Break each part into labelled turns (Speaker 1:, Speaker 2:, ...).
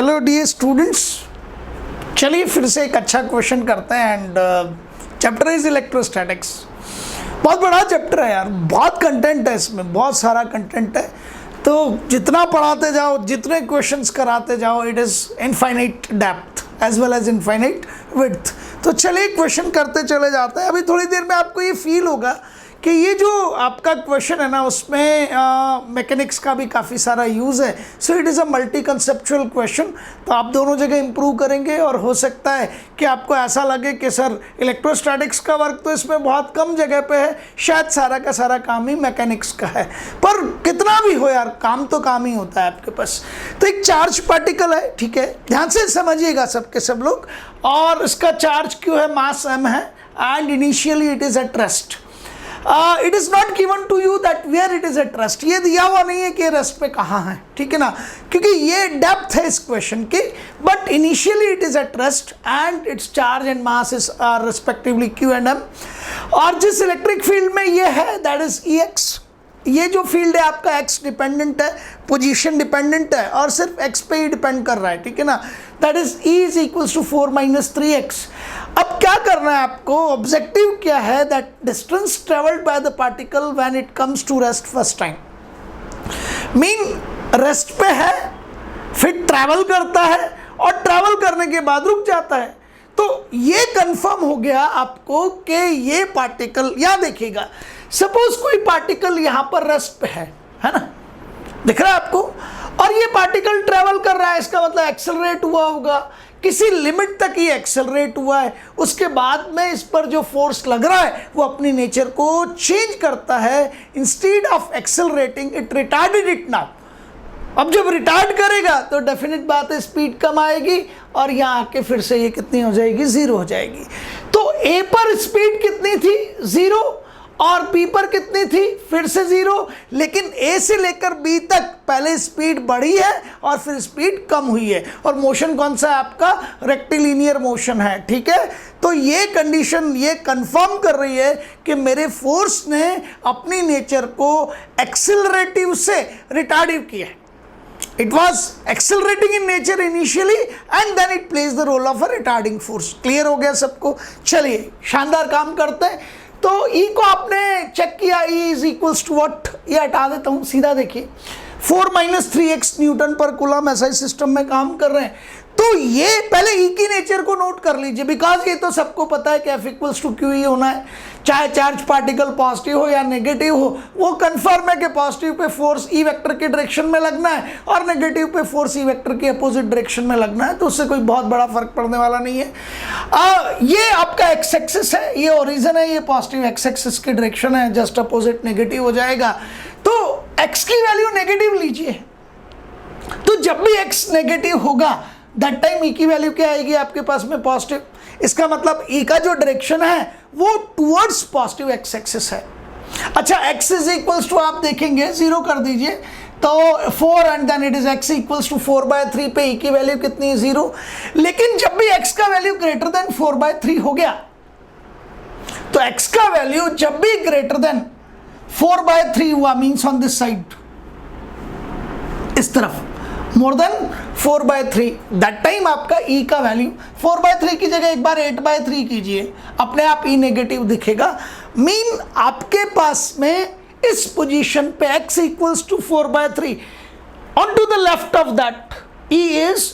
Speaker 1: Hello dear students, चलिए फिर से एक अच्छा क्वेश्चन करते हैं एंड चैप्टर इज इलेक्ट्रोस्टैटिक्स। बहुत बड़ा चैप्टर है यार, बहुत कंटेंट है इसमें, बहुत सारा कंटेंट है। तो जितना पढ़ाते जाओ, जितने क्वेश्चंस कराते जाओ, it is infinite depth as well as infinite width. तो चलिए क्वेश्चन करते चले जाते हैं। अभी थोड़ी देर में आपको ये फील होगा कि ये जो आपका क्वेश्चन है ना, उसमें मैकेनिक्स का भी काफ़ी सारा यूज़ है। So it is a multi conceptual question. तो आप दोनों जगह इंप्रूव करेंगे और हो सकता है कि आपको ऐसा लगे कि सर इलेक्ट्रोस्टैटिक्स का वर्क तो इसमें बहुत कम जगह पे है, शायद सारा का सारा काम ही मैकेनिक्स का है। पर कितना भी हो यार, काम तो काम ही होता है आपके पास। तो एक चार्ज पार्टिकल है, ठीक है, ध्यान से समझिएगा सबके सब लोग। और इसका चार्ज क्यों है, मास m है and initially it is at rest. It is not given to you that where it is at rest. ये दिया हुआ नहीं है कि रेस्ट पे कहाँ है, ठीक है ना, क्योंकि ये डेप्थ है इस क्वेश्चन की। But initially it is at rest and it's charge and mass is respectively q and m। और जिस इलेक्ट्रिक फील्ड में ये है दैट इज Ex। ये जो फील्ड है आपका x डिपेंडेंट है, पोजीशन डिपेंडेंट है और सिर्फ x पे ही डिपेंड कर रहा है, ठीक है ना। That is E is equals to 4 - 3x। अब क्या करना है आपको, ऑब्जेक्टिव क्या है, that distance travelled by the particle when it comes to rest first time. Mean rest पे है, फिर ट्रैवल करता है और ट्रैवल करने के बाद रुक जाता है। तो ये कंफर्म हो गया आपको कि ये पार्टिकल, यहाँ देखिएगा, सपोज कोई पार्टिकल यहाँ पर रेस्ट पे है ना, दिख रहा है आपको, और ये पार्टिकल ट्रेवल कर रहा है, इसका मतलब एक्सेलरेट हुआ होगा, किसी लिमिट तक ये एक्सेलरेट हुआ है। उसके बाद में इस पर जो फोर्स लग रहा है वो अपनी नेचर को चेंज करता है। Instead of accelerating it retarded it now. अब जब रिटार्ड करेगा तो डेफिनेट बात है स्पीड कम आएगी और यहाँ आके फिर से ये कितनी हो जाएगी, 0 हो जाएगी। तो ए पर स्पीड कितनी थी, 0, और बी पर कितनी थी, फिर से 0। लेकिन ए से लेकर बी तक पहले स्पीड बढ़ी है और फिर स्पीड कम हुई है। और मोशन कौन सा है आपका, रेक्टिलिनियर मोशन है, ठीक है। तो ये कंडीशन ये कंफर्म कर रही है कि मेरे फोर्स ने अपनी नेचर को एक्सेलरेटिव से रिटार्डिव किया है। It was accelerating in nature initially and then it plays the role of a retarding force। Clear हो गया सबको। चलिए शानदार काम करते हैं। तो E को आपने चेक किया, E is equals to what, ये हटा देता हूँ, सीधा देखिए 4 - 3x न्यूटन पर कूलम SI सिस्टम में काम कर रहे हैं। तो ये पहले E की नेचर को नोट कर लीजिए, बिकॉज ये तो सबको पता है कि F इक्वल्स टू QE होना है, चाहे चार्ज पार्टिकल पॉजिटिव हो या नेगेटिव हो। वो कंफर्म है कि positive pay force E vector के डायरेक्शन में लगना है और नेगेटिव पे फोर्स E वेक्टर के अपोजिट डायरेक्शन में लगना है। तो उससे कोई बहुत बड़ा फर्क पड़ने वाला नहीं है। ये आपका एक्स एक्सिस है, ये ओरिजिन है, ये पॉजिटिव एक्स एक्सिस की डायरेक्शन है, जस्ट अपोजिट नेगेटिव हो जाएगा। तो x की वैल्यू नेगेटिव लीजिए। तो जब भी x नेगेटिव होगा दैट टाइम E की वैल्यू क्या आएगी आपके पास में, पॉजिटिव। इसका मतलब E का जो डायरेक्शन है वो टुवर्ड्स पॉजिटिव एक्स एक्सिस है। अच्छा, x इज इक्वल्स टू आप देखेंगे 0 कर दीजिए तो 4 and then it is x equals to 4/3 पे E की वैल्यू कितनी है, 0। लेकिन जब भी x का वैल्यू ग्रेटर देन 4/3 हो गया तो x का वैल्यू जब भी ग्रेटर देन 4/3 हुआ, मीन्स ऑन दिस साइड, इस तरफ मोर देन 4/3, दैट टाइम आपका E का वैल्यू 4/3 की जगह एक बार 8/3 कीजिए, अपने आप E नेगेटिव दिखेगा। मीन आपके पास में इस पोजीशन पे x equals to 4/3, on to the left of that E is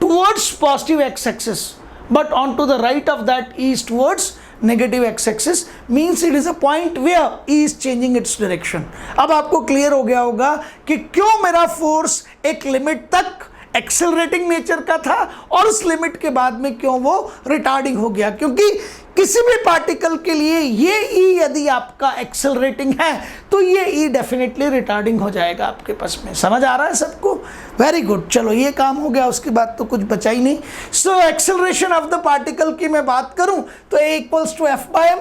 Speaker 1: towards positive x axis, but on to the right of that E is towards negative x axis, means it is a point where E is changing its direction. अब आपको clear हो गया होगा कि क्यों मेरा force एक limit तक एक्सेलरेटिंग नेचर का था और उस लिमिट के बाद में क्यों वो रिटार्डिंग हो गया। क्योंकि किसी भी पार्टिकल के लिए ये E यदि आपका एक्सेलरेटिंग है तो ये E डेफिनेटली रिटार्डिंग हो जाएगा आपके पास में। समझ आ रहा है सबको? Very good. चलो ये काम हो गया, उसके बाद तो कुछ बचा ही नहीं। So acceleration of the particle की मैं बात करूं तो A equals to F/m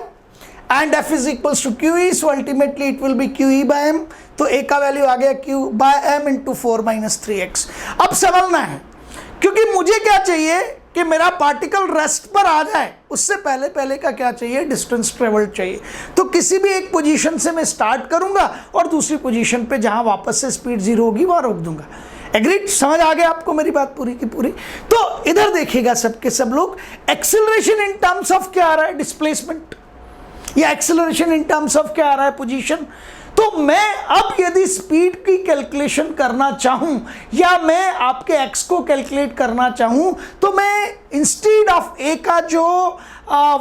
Speaker 1: and F is equals to QE, so ultimately it will be QE/m। तो A का वैल्यू आ गया Q/m इंटू 4 - 3x। अब समझना है, क्योंकि मुझे क्या चाहिए कि मेरा पार्टिकल रेस्ट पर आ जाए, उससे पहले पहले का क्या चाहिए, डिस्टेंस ट्रेवल्ड चाहिए। तो किसी भी एक पोजीशन से मैं स्टार्ट करूंगा और दूसरी पोजीशन पे जहां वापस से स्पीड 0 होगी वहां रोक दूंगा। एग्रीड? समझ आ गया आपको मेरी बात पूरी की पूरी? तो इधर देखिएगा सबके सब लोग, एक्सेलरेशन इन टर्म्स ऑफ क्या आ रहा है, डिस्प्लेसमेंट, या एक्सेलरेशन इन टर्म्स ऑफ क्या आ रहा है, पोजीशन। तो मैं अब यदि स्पीड की कैलकुलेशन करना चाहूं या मैं आपके एक्स को कैलकुलेट करना चाहूं, तो मैं इंस्टेड ऑफ ए का जो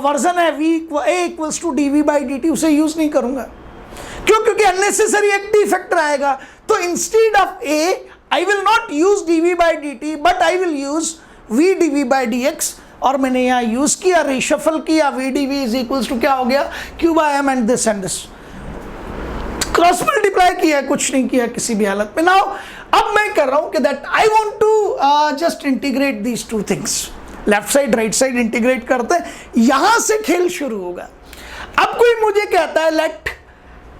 Speaker 1: वर्जन है A equals to D V by D T, उसे यूज नहीं करूंगा। क्यों? क्योंकि अननेसेसरी एक टी फैक्टर आएगा। तो instead of a I will not use D V by D T, but I will use V D V by D X. और मैंने यहां यूज किया, रिशफल किया, V D V is equals to क्या हो गया, Q by M and this, cross multiply किया, कुछ नहीं किया किसी भी हालत में। नाउ अब मैं कर रहा हूं कि that I want to just integrate these two things, left side right side integrate करते हैं, यहां से खेल शुरू होगा। अब कोई मुझे कहता है लेट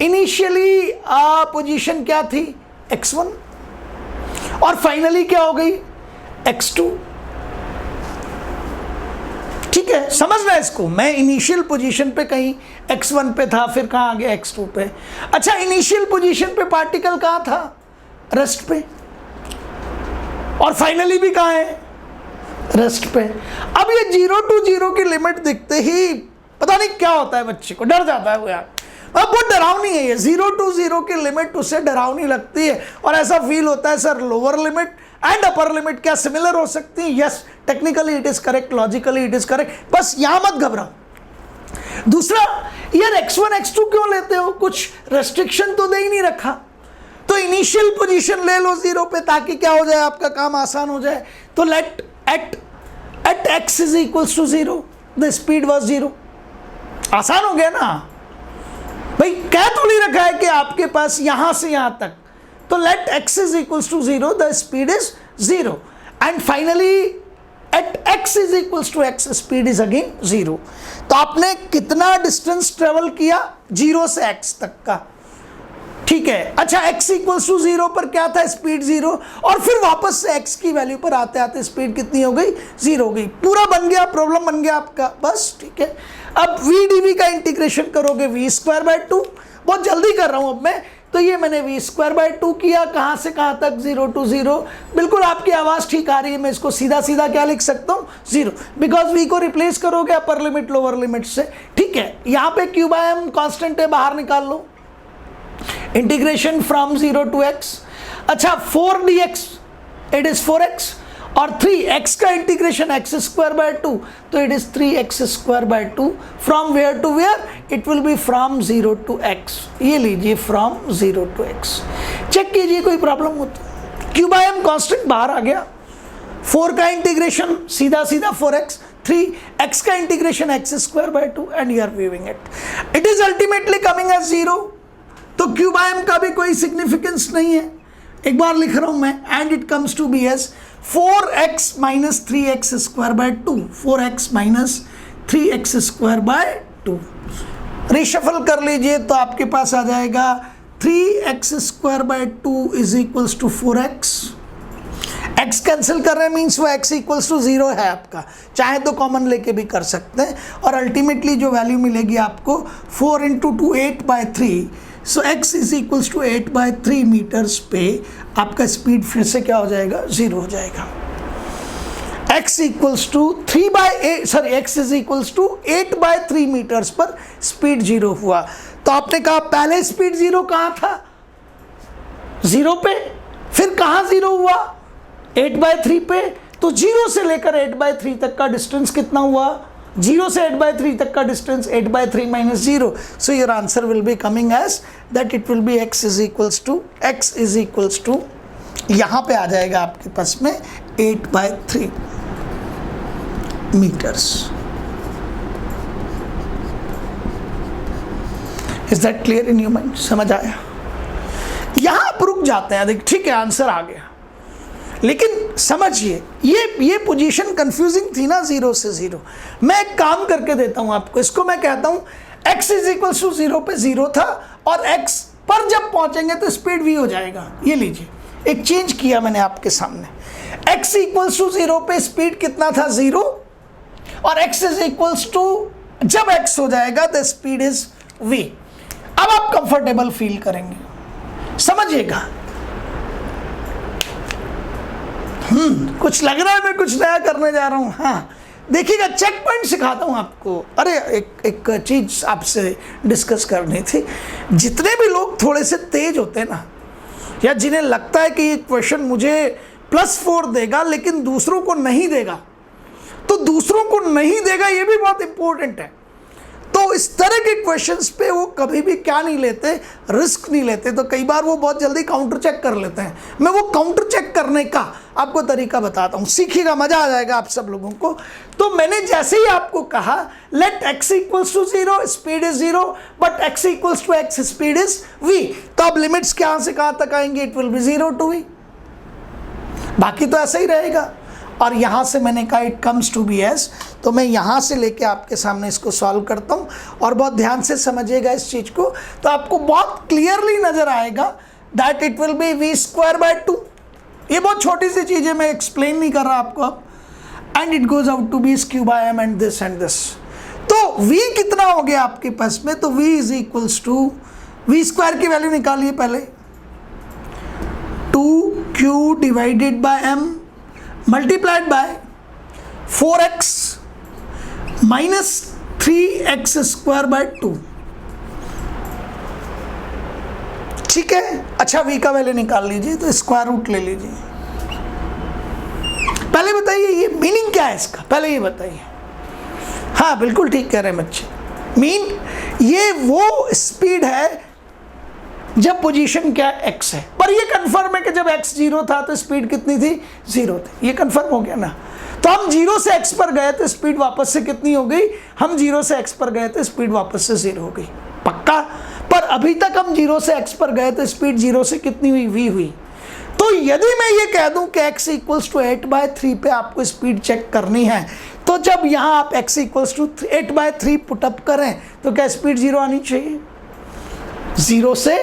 Speaker 1: इनिशियली पोजीशन क्या थी, x1, और फाइनली क्या हो गई, x2। ठीक है, समझना इसको। मैं इनिशियल पोजीशन पे कहीं x1 पे था, फिर कहाँ आ गया x2 पे। अच्छा, इनिशियल पोजीशन पे पार्टिकल कहाँ था, रेस्ट पे, और फाइनली भी कहाँ है, रेस्ट पे। अब ये 0 to 0 की लिमिट दिखते ही पता नहीं क्या होता है, बच्चे को डर जाता है वो यार। अब वो डरावनी है ये, 0 to 0 की लिमिट उसे डरावनी लगती है, और ऐसा फील होता है sir lower limit and upper limit क्या सिमिलर हो सकती है। Yes, technically it is correct, logically it is correct, बस यहां मत घबराओ। दूसरा, यार x1 x2 क्यों लेते हो, कुछ रेस्ट्रिक्शन तो दे ही नहीं रखा। तो इनिशियल पोजीशन ले लो 0 पे, ताकि क्या हो जाए, आपका काम आसान हो जाए। तो let at x is equals to 0 the speed was 0। आसान हो गया ना भाई, कह तो नहीं रखा है कि आपके पास यहां से यहां तक। तो let x is equals to 0 the speed is 0, and finally at x is equals to x speed is again 0। तो आपने कितना डिस्टेंस ट्रेवल किया, 0 से x तक का। ठीक है, अच्छा x इक्वल्स टू 0 पर क्या था, स्पीड 0, और फिर वापस से x की वैल्यू पर आते आते स्पीड कितनी हो गई, 0 हो गई। पूरा बन गया, प्रॉब्लम बन गया आपका, बस। ठीक है, अब v dv का इंटीग्रेशन करोगे v स्क्वायर बाय 2, बहुत जल्दी कर रहा हूं अब मैं। तो ये मैंने v स्क्वायर बाय 2 किया, कहां से कहां तक, 0 to 0। बिल्कुल आपकी आवाज ठीक आ रही है, मैं इसको सीधा सीधा क्या लिख सकता हूं, 0, बिकॉज v को रिप्लेस करोगे अपर लिमिट लोअर लिमिट से। ठीक है, यहां पे q बाय m कांस्टेंट है, बाहर निकाल लो, इंटीग्रेशन फ्रॉम 0 to x। अच्छा, 4 dx इट इज 4x, और 3x का इंटीग्रेशन x स्क्वायर बाय 2, तो it is 3x square by 2। From where to where, it will be from 0 to x। ये लीजिए from 0 to x, check कीजिए कोई problem हो तो। q बाय m कांस्टेंट बाहर आ गया, 4 का इंटीग्रेशन सीधा सीधा 4x, 3x का integration x square by 2, and you are weaving it is ultimately coming as 0। तो q बाय m का भी कोई सिग्निफिकेंस नहीं है, एक बार लिख रहा हूं मैं, and it comes to be as 4x minus 3x square by 2, 4x minus 3x square by 2। Reshuffle कर लीजिए तो आपके पास आ जाएगा 3x square by 2 is equals to 4x। x cancel कर रहे हैं, मीन्स वो x इक्वल्स टू 0 है आपका, चाहे तो कॉमन लेके भी कर सकते हैं, और अल्टीमेटली जो वैल्यू मिलेगी आपको 4 into 2 8 by 3। So x is equals to 8 by 3 metres पे आपका स्पीड फिर से क्या हो जाएगा, 0 हो जाएगा। x equals to 3 by 8, sorry x is equals to 8 by 3 metres पर स्पीड 0 हुआ। तो आपने कहा पहले स्पीड 0 कहाँ था, 0 पे, फिर कहाँ 0 हुआ, 8 बाय 3 पे। तो 0 से लेकर 8 बाय 3 तक का डिस्टेंस कितना हुआ, 0 से 8 बाय 3 तक का distance 8 by 3 minus 0। So your answer will be coming as that it will be x is equals to यहाँ पे आ जाएगा आपके पास में 8 by 3 metres. Is that clear in your mind, समझ आया? यहां आप रुक जाते हैं, देख ठीक है आंसर आ गया, लेकिन समझिए ये पोजीशन कंफ्यूजिंग थी ना, 0 से 0। मैं एक काम करके देता हूं आपको, इसको मैं कहता हूं x इज इक्वल टू 0 पे 0 था, और x पर जब पहुंचेंगे तो स्पीड v हो जाएगा। ये लीजिए, एक चेंज किया मैंने आपके सामने, x इक्वल टू 0 पे स्पीड कितना था, 0, और x इज इक्वल टू जब x हो जाएगा द स्पीड इज v। अब आप कंफर्टेबल फील करेंगे, समझिएगा। कुछ लग रहा है मैं कुछ नया करने जा रहा हूँ। हाँ देखिएगा, चेक पॉइंट सिखाता हूँ आपको। अरे एक चीज़ आपसे डिस्कस करनी थी। जितने भी लोग थोड़े से तेज होते हैं ना, या जिन्हें लगता है कि ये क्वेश्चन मुझे +4 देगा लेकिन दूसरों को नहीं देगा, तो दूसरों को नहीं देगा ये भी बहुत इंपॉर्टेंट है। तो इस तरह के क्वेश्चंस पे वो कभी भी क्या नहीं लेते, रिस्क नहीं लेते। तो कई बार वो बहुत जल्दी काउंटर चेक कर लेते हैं। मैं वो काउंटर चेक करने का आपको तरीका बताता हूँ, सीखिएगा, मजा आ जाएगा आप सब लोगों को। तो मैंने जैसे ही आपको कहा let x equals to 0, speed is 0, but x equals to x, speed is v, तो अब लिमिट्स कहाँ से कहाँ तक आएंगे, it will be 0 to v, बाकी तो ऐसा ही रहेगा। और यहाँ से मैंने कहा it comes to be S, तो मैं यहाँ से लेके आपके सामने इसको सॉल्व करता हूँ। और बहुत ध्यान से समझिएगा इस चीज़ को, तो आपको बहुत क्लियरली नज़र आएगा that it will B v²/2। ये बहुत छोटी सी चीज़ है, मैं एक्सप्लेन नहीं कर रहा आपको अब। And it goes out to be s³ and this. तो v कितना हो गया आपके पास में, तो v is equals to v² की वैल्यू निकालिए पहले, 2q divided by m multiplied by 4x minus 3x²/2। ठीक है। अच्छा v का वैल्यू निकाल लीजिए, तो स्क्वायर रूट ले लीजिए। पहले बताइए ये मीनिंग क्या है इसका, पहले ये बताइए। हाँ बिल्कुल ठीक कह रहे हैं बच्चे, ये वो स्पीड है जब पोजीशन क्या x है, पर ये कंफर्म है कि जब x 0 था तो स्पीड कितनी थी, 0 थी। ये कंफर्म हो गया ना। तो हम 0 से x पर गए तो स्पीड वापस से कितनी हो गई, हम 0 से x पर गए तो स्पीड वापस से 0 हो गई, पक्का। पर अभी तक हम 0 से x पर गए तो स्पीड 0 से कितनी हुई, v हुई। तो यदि मैं ये कह दूं कि x इक्वल्स टू 8/3 पे आपको स्पीड चेक करनी है, तो जब यहाँ आप x इक्वल्स टू 8/3 पुटअप करें तो क्या स्पीड 0 आनी चाहिए। 0 से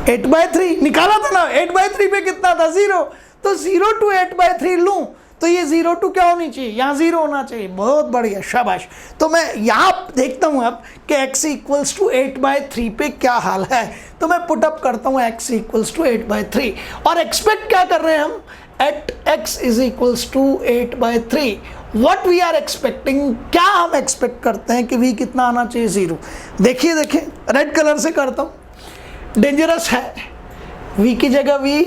Speaker 1: 8/3 निकाला था ना, 8/3 पे कितना था, 0। तो 0 to 8/3 लूं तो ये 0 to क्या होनी चाहिए, यहाँ 0 होना चाहिए। बहुत बढ़िया, शाबाश। तो मैं यहाँ देखता हूँ अब कि x इक्वल्स टू 8/3 पे क्या हाल है, तो मैं पुटअप करता हूँ x इक्वल्स टू 8/3 और एक्सपेक्ट क्या कर रहे हैं हम, at x is equals to 8/3 what we are expecting, क्या हम एक्सपेक्ट करते हैं कि v कितना आना चाहिए, 0। देखिए रेड कलर से करता हूँ, डेंजरस है। v की जगह v,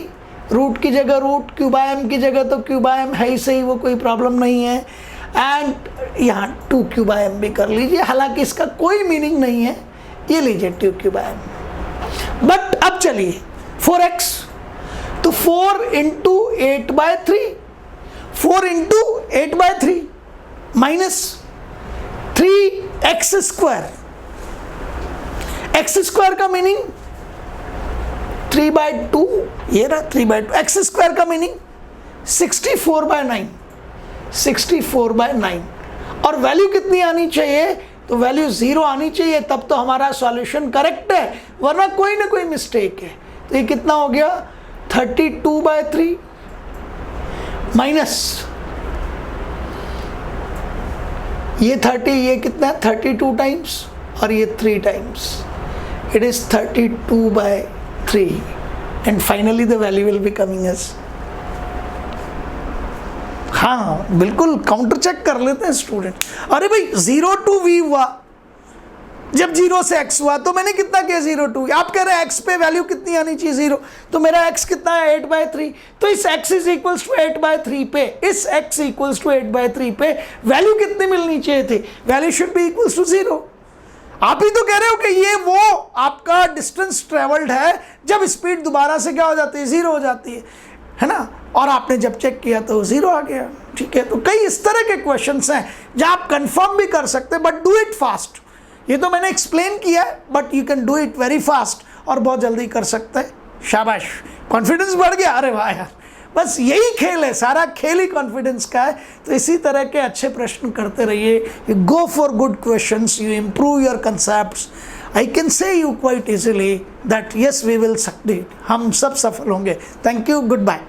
Speaker 1: रूट की जगह रूट, q/m की जगह तो q/m है ही सही, वो कोई प्रॉब्लम नहीं है। एंड यहाँ 2q/m भी कर लीजिए, हालांकि इसका कोई मीनिंग नहीं है, ये लीजिए 2q/m। बट अब चलिए 4x, तो 4 into 8/3, 4 into 8/3 minus 3x², x² का मीनिंग 3/2, ये रहा 3/2। x² का मीनिंग 64/9, 64/9। और वैल्यू कितनी आनी चाहिए, तो वैल्यू 0 आनी चाहिए, तब तो हमारा सॉल्यूशन करेक्ट है, वरना कोई ना कोई मिस्टेक है। तो ये कितना हो गया, 32/3 माइनस ये 30, ये कितना है 32 टाइम्स, और ये 3 times, it is 32/3 and finally the value will be coming as, हाँ बिल्कुल काउंटर चेक कर लेते हैं स्टूडेंट। अरे भाई 0 to v हुआ, जब 0 से x हुआ तो मैंने कितना किया, 0 to, आप कह रहे हैं x पे वैल्यू कितनी आनी चाहिए, 0, तो मेरा x कितना है 8/3, तो इस x इज इक्वल्स टू 8/3 पे, इस x इक्वल्स टू 8/3 पे वैल्यू कितनी मिलनी चाहिए थी, value should be equals to 0। आप ही तो कह रहे हो कि ये वो आपका डिस्टेंस ट्रेवल्ड है जब स्पीड दोबारा से क्या हो जाती है, 0 हो जाती है ना। और आपने जब चेक किया तो 0 आ गया। ठीक है, तो कई इस तरह के क्वेश्चंस हैं जहां आप कंफर्म भी कर सकते हैं, बट डू इट फास्ट। ये तो मैंने एक्सप्लेन किया है, but you can do it very fast, और बहुत जल्दी कर सकते हैं। शाबाश, कॉन्फिडेंस बढ़ गया। अरे वाह यार, बस यही खेल है, सारा खेल ही कॉन्फिडेंस का है। तो इसी तरह के अच्छे प्रश्न करते रहिए, you go for good questions, you improve your concepts. I can say you quite easily that yes we will succeed, हम सब सफल होंगे। Thank you, good bye.